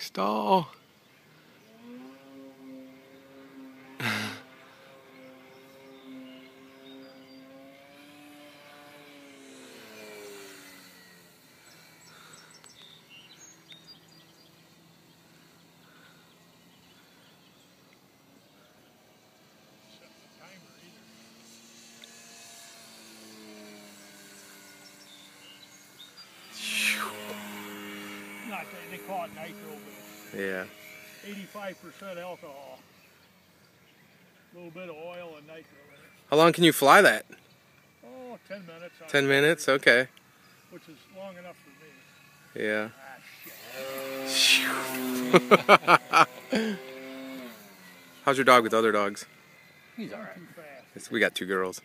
Stall. They call it nitro, but Yeah. 85% alcohol. A little bit of oil and nitro in it. How long can you fly that? Oh, 10 minutes. 10 minutes? Okay. Which is long enough for me. Yeah. Ah, shit. How's your dog with other dogs? He's alright. We got 2 girls.